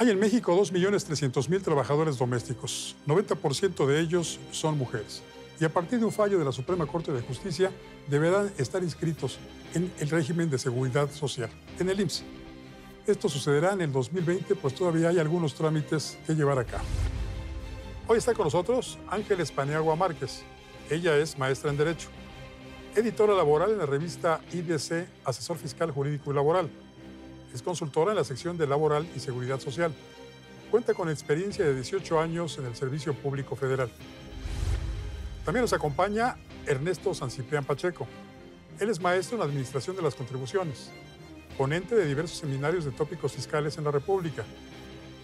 Hay en México 2.300.000 trabajadores domésticos. 90% de ellos son mujeres. Y a partir de un fallo de la Suprema Corte de Justicia, deberán estar inscritos en el régimen de seguridad social, en el IMSS. Esto sucederá en el 2020, pues todavía hay algunos trámites que llevar a cabo. Hoy está con nosotros Ángeles Paniagua Márquez. Ella es maestra en Derecho, editora laboral en la revista IDC, Asesor Fiscal Jurídico y Laboral. Es consultora en la sección de Laboral y Seguridad Social. Cuenta con experiencia de 18 años en el Servicio Público Federal. También nos acompaña Ernesto San Ciprián Pacheco. Él es maestro en Administración de las Contribuciones, ponente de diversos seminarios de tópicos fiscales en la República,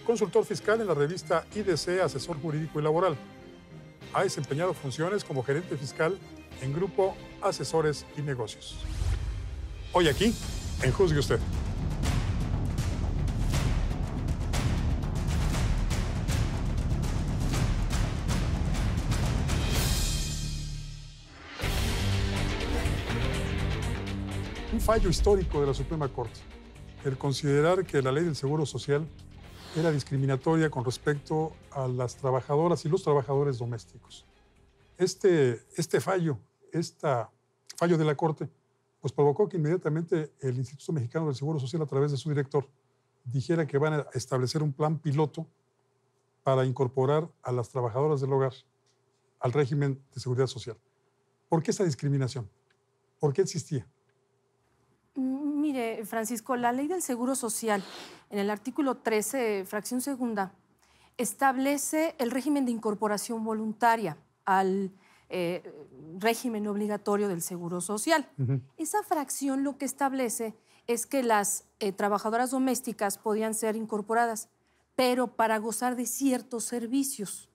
consultor fiscal en la revista IDC, Asesor Jurídico y Laboral. Ha desempeñado funciones como gerente fiscal en Grupo Asesores y Negocios. Hoy aquí, en Juzgue Usted. Un fallo histórico de la Suprema Corte, el considerar que la ley del Seguro Social era discriminatoria con respecto a las trabajadoras y los trabajadores domésticos. Este fallo de la Corte, pues provocó que inmediatamente el Instituto Mexicano del Seguro Social, a través de su director, dijera que van a establecer un plan piloto para incorporar a las trabajadoras del hogar al régimen de seguridad social. ¿Por qué esa discriminación? ¿Por qué existía? Mire, Francisco, la ley del Seguro Social, en el artículo 13, fracción segunda, establece el régimen de incorporación voluntaria al régimen obligatorio del Seguro Social. Esa fracción lo que establece es que las trabajadoras domésticas podían ser incorporadas, pero para gozar de ciertos servicios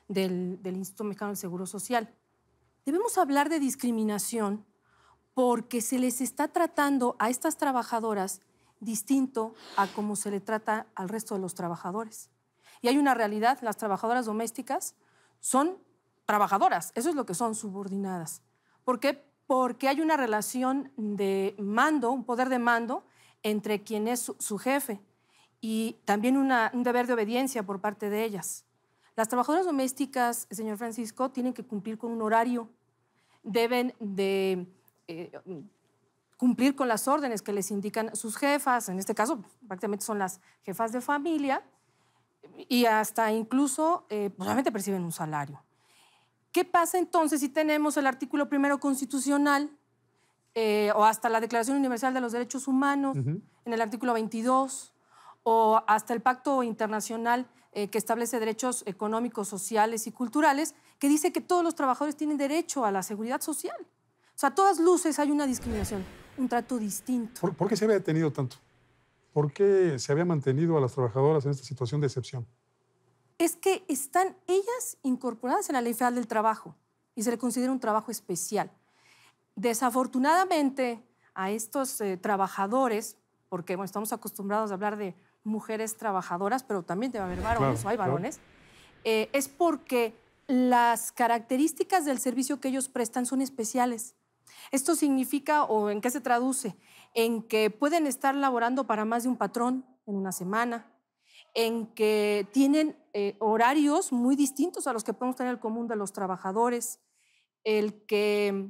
del Instituto Mexicano del Seguro Social. Debemos hablar de discriminación porque se les está tratando a estas trabajadoras distinto a cómo se le trata al resto de los trabajadores. Y hay una realidad, las trabajadoras domésticas son trabajadoras, eso es lo que son, subordinadas. ¿Por qué? Porque hay una relación de mando, un poder de mando entre quien es su jefe y también un deber de obediencia por parte de ellas. Las trabajadoras domésticas, señor Francisco, tienen que cumplir con un horario, deben de cumplir con las órdenes que les indican sus jefas, en este caso prácticamente son las jefas de familia, y hasta incluso obviamente perciben un salario. ¿Qué pasa entonces si tenemos el artículo 1 constitucional o hasta la Declaración Universal de los Derechos Humanos en el artículo 22 o hasta el Pacto Internacional que establece derechos económicos, sociales y culturales, que dice que todos los trabajadores tienen derecho a la seguridad social? O sea, a todas luces hay una discriminación, un trato distinto. ¿Por qué se había detenido tanto? ¿Por qué se había mantenido a las trabajadoras en esta situación de excepción? Es que están ellas incorporadas en la Ley Federal del Trabajo y se le considera un trabajo especial. Desafortunadamente, a estos trabajadores, porque bueno, estamos acostumbrados a hablar de mujeres trabajadoras, pero también debe haber varones, claro, o hay varones, es porque las características del servicio que ellos prestan son especiales. Esto significa, o en qué se traduce, en que pueden estar laborando para más de un patrón en una semana, en que tienen horarios muy distintos a los que podemos tener el común de los trabajadores, el que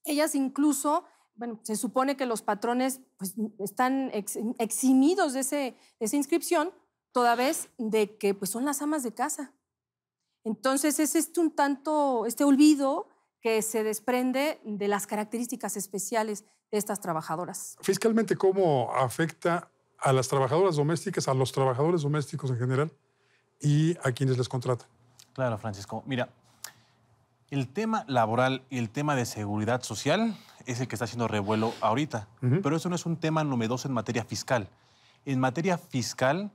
ellas incluso, bueno, se supone que los patrones pues, están eximidos de esa inscripción, toda vez de que pues, son las amas de casa. Entonces es este olvido que se desprende de las características especiales de estas trabajadoras. Fiscalmente, ¿cómo afecta a las trabajadoras domésticas, a los trabajadores domésticos en general y a quienes les contratan? Claro, Francisco. Mira, el tema laboral y el tema de seguridad social es el que está haciendo revuelo ahorita, pero eso no es un tema novedoso en materia fiscal. En materia fiscal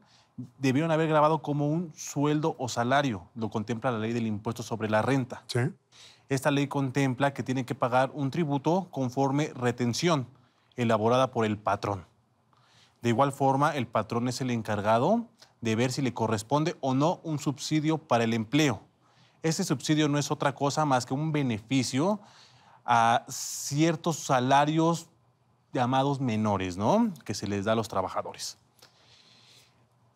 debieron haber grabado como un sueldo o salario, lo contempla la ley del impuesto sobre la renta. Sí. Esta ley contempla que tienen que pagar un tributo conforme retención elaborada por el patrón. De igual forma, el patrón es el encargado de ver si le corresponde o no un subsidio para el empleo. Ese subsidio no es otra cosa más que un beneficio a ciertos salarios llamados menores, ¿no?, que se les da a los trabajadores.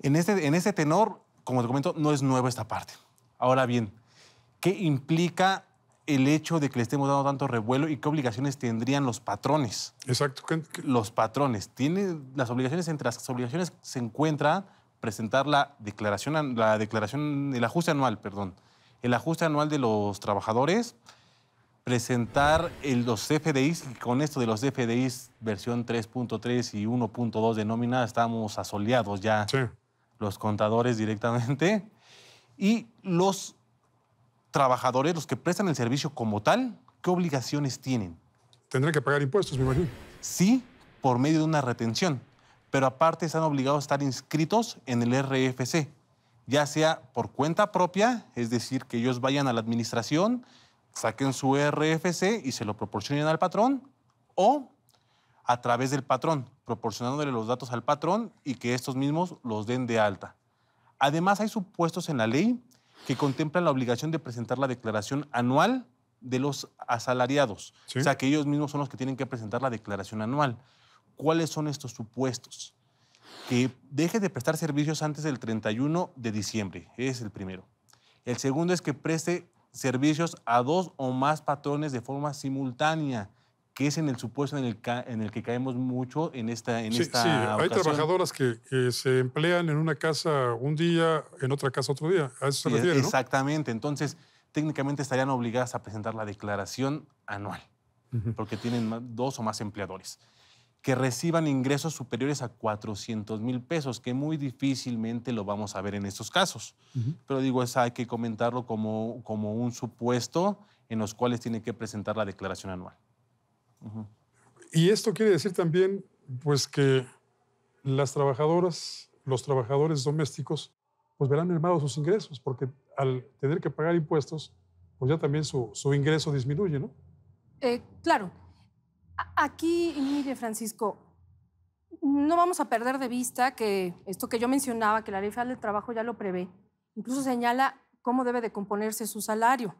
En este tenor, como te comento, no es nueva esta parte. Ahora bien, ¿qué implica el hecho de que le estemos dando tanto revuelo y qué obligaciones tendrían los patrones? Exacto. Los patrones tienen las obligaciones, entre las obligaciones se encuentra presentar el ajuste anual, perdón, el ajuste anual de los trabajadores, presentar los CFDIs, y con esto de los CFDIs versión 3.3 y 1.2 de nómina estamos asoleados ya, Sí. los contadores directamente, y los trabajadores, los que prestan el servicio como tal, ¿qué obligaciones tienen? Tendrán que pagar impuestos, me imagino. Sí, por medio de una retención, pero aparte están obligados a estar inscritos en el RFC, ya sea por cuenta propia, es decir, que ellos vayan a la administración, saquen su RFC y se lo proporcionen al patrón, o a través del patrón, proporcionándole los datos al patrón y que estos mismos los den de alta. Además, hay supuestos en la ley que contemplan la obligación de presentar la declaración anual de los asalariados. Sí. O sea, que ellos mismos son los que tienen que presentar la declaración anual. ¿Cuáles son estos supuestos? Que deje de prestar servicios antes del 31 de diciembre. Es el primero. El segundo es que preste servicios a 2 o más patrones de forma simultánea, que es en el supuesto en el que caemos mucho en esta Sí, ocasión. hay trabajadoras que se emplean en una casa un día, en otra casa otro día. A eso se Sí, refiere, ¿no? exactamente. Entonces, técnicamente estarían obligadas a presentar la declaración anual, Ujú. porque tienen 2 o más empleadores. Que reciban ingresos superiores a 400,000 pesos, que muy difícilmente lo vamos a ver en estos casos. Ujú. Pero digo, hay que comentarlo como un supuesto en los cuales tiene que presentar la declaración anual. Ujú. Y esto quiere decir también, pues, que las trabajadoras, los trabajadores domésticos, pues verán mermados sus ingresos, porque al tener que pagar impuestos, pues ya también su ingreso disminuye, ¿no? Claro, aquí, mire, Francisco, no vamos a perder de vista que esto que yo mencionaba, que la Ley Federal del Trabajo ya lo prevé, incluso señala cómo debe de componerse su salario,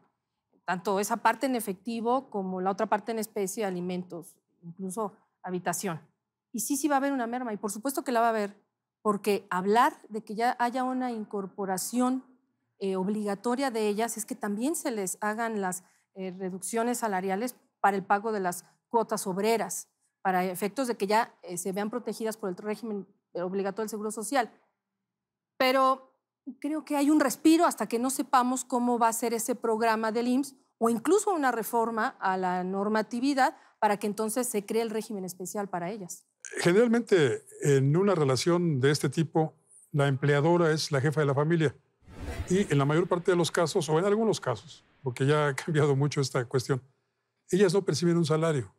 tanto esa parte en efectivo como la otra parte en especie, alimentos, incluso habitación. Y sí va a haber una merma, y por supuesto que la va a haber, porque hablar de que ya haya una incorporación obligatoria de ellas es que también se les hagan las reducciones salariales para el pago de las cuotas obreras, para efectos de que ya se vean protegidas por el régimen obligatorio del Seguro Social. Pero creo que hay un respiro hasta que no sepamos cómo va a ser ese programa del IMSS o incluso una reforma a la normatividad para que entonces se cree el régimen especial para ellas. Generalmente, en una relación de este tipo, la empleadora es la jefa de la familia. Y en la mayor parte de los casos, o en algunos casos, porque ya ha cambiado mucho esta cuestión, ellas no perciben un salario.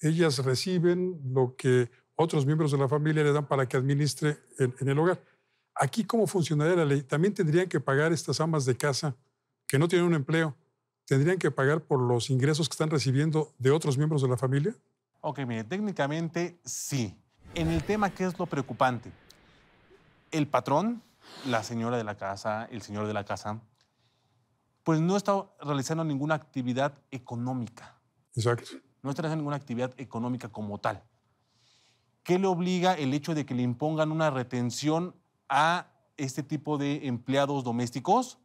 Ellas reciben lo que otros miembros de la familia le dan para que administre en el hogar. Aquí, ¿cómo funcionaría la ley? ¿También tendrían que pagar estas amas de casa que no tienen un empleo? ¿Tendrían que pagar por los ingresos que están recibiendo de otros miembros de la familia? Ok, mire, técnicamente sí. En el tema, ¿qué es lo preocupante? El patrón, la señora de la casa, el señor de la casa, pues no está realizando ninguna actividad económica. Exacto. No está realizando ninguna actividad económica como tal. ¿Qué le obliga el hecho de que le impongan una retención a este tipo de empleados domésticos?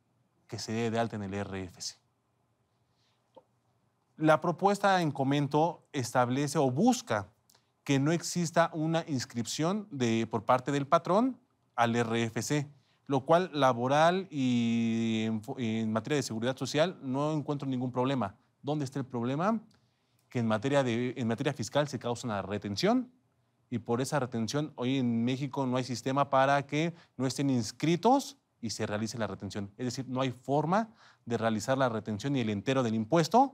Que se dé de alta en el RFC. La propuesta en comento establece o busca que no exista una inscripción por parte del patrón al RFC, lo cual laboral y en materia de seguridad social no encuentro ningún problema. ¿Dónde está el problema? Que en materia fiscal se causa una retención y por esa retención hoy en México no hay sistema para que no estén inscritos y se realice la retención. Es decir, no hay forma de realizar la retención y el entero del impuesto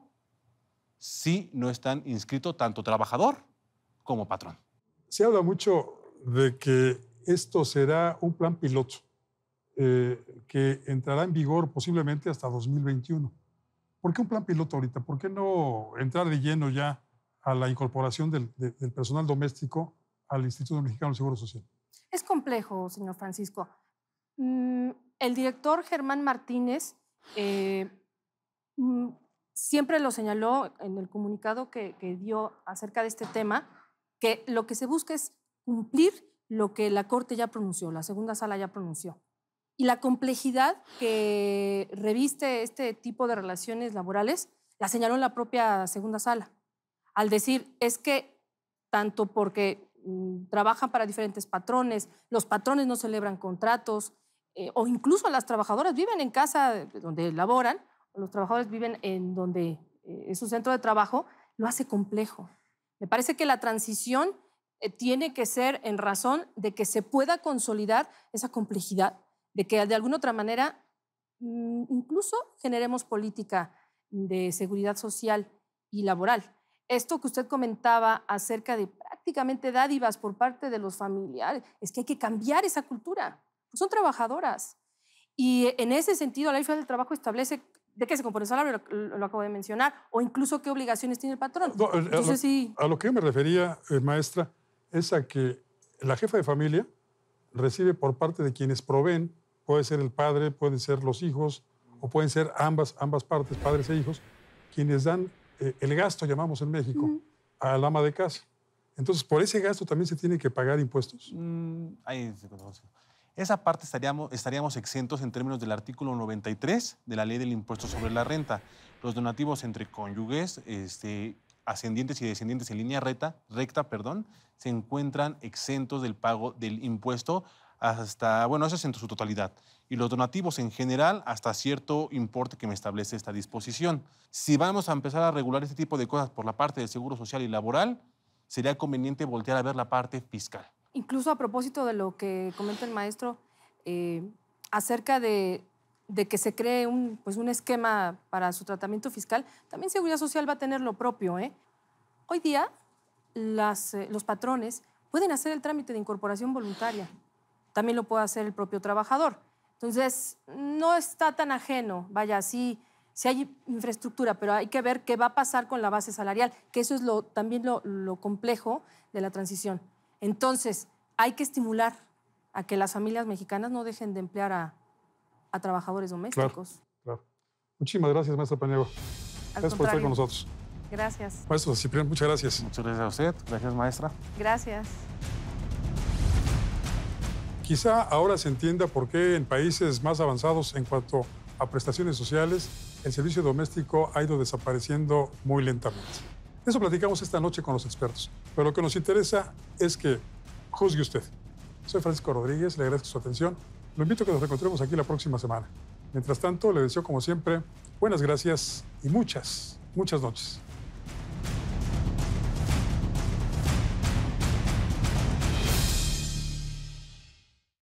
si no están inscritos tanto trabajador como patrón. Se habla mucho de que esto será un plan piloto que entrará en vigor posiblemente hasta 2021. ¿Por qué un plan piloto ahorita? ¿Por qué no entrar de lleno ya a la incorporación del personal doméstico al Instituto Mexicano del Seguro Social? Es complejo, señor Francisco. El director Germán Martínez siempre lo señaló en el comunicado que dio acerca de este tema, que lo que se busca es cumplir lo que la Corte ya pronunció, la segunda sala ya pronunció. Y la complejidad que reviste este tipo de relaciones laborales la señaló en la propia segunda sala, al decir, es que tanto porque trabajan para diferentes patrones, los patrones no celebran contratos, o incluso las trabajadoras viven en casa donde laboran, o los trabajadores viven en donde es su centro de trabajo, lo hace complejo. Me parece que la transición tiene que ser en razón de que se pueda consolidar esa complejidad, de que de alguna otra manera incluso generemos política de seguridad social y laboral. Esto que usted comentaba acerca de prácticamente dádivas por parte de los familiares, es que hay que cambiar esa cultura. Son trabajadoras. Y en ese sentido, la ley federal del trabajo establece de qué se compone el salario, lo acabo de mencionar, o incluso qué obligaciones tiene el patrón. No, Entonces, sí. A lo que yo me refería, maestra, es a que la jefa de familia recibe por parte de quienes proveen, puede ser el padre, pueden ser los hijos, o pueden ser ambas partes, padres e hijos, quienes dan el gasto, llamamos en México, al ama de casa. Entonces, ¿por ese gasto también se tiene que pagar impuestos? Esa parte estaríamos exentos en términos del artículo 93 de la Ley del Impuesto sobre la Renta. Los donativos entre cónyuges, ascendientes y descendientes en línea recta, se encuentran exentos del pago del impuesto hasta, bueno, eso es en su totalidad. Y los donativos en general hasta cierto importe que me establece esta disposición. Si vamos a empezar a regular este tipo de cosas por la parte del Seguro Social y Laboral, sería conveniente voltear a ver la parte fiscal. Incluso a propósito de lo que comenta el maestro, acerca de que se cree un esquema para su tratamiento fiscal, también Seguridad Social va a tener lo propio. Hoy día los patrones pueden hacer el trámite de incorporación voluntaria. También lo puede hacer el propio trabajador. Entonces, no está tan ajeno. Vaya, sí hay infraestructura, pero hay que ver qué va a pasar con la base salarial, que eso es también lo complejo de la transición. Entonces, hay que estimular a que las familias mexicanas no dejen de emplear a trabajadores domésticos. Claro. Muchísimas gracias, maestra Paniagua. Gracias por estar con nosotros. Gracias. Maestro Ciprián, muchas gracias. Muchas gracias a usted. Gracias, maestra. Gracias. Quizá ahora se entienda por qué en países más avanzados en cuanto a prestaciones sociales, el servicio doméstico ha ido desapareciendo muy lentamente. Eso platicamos esta noche con los expertos, pero lo que nos interesa es que juzgue usted. Soy Francisco Rodríguez, le agradezco su atención. Lo invito a que nos reencontremos aquí la próxima semana. Mientras tanto, le deseo como siempre buenas gracias y muchas noches.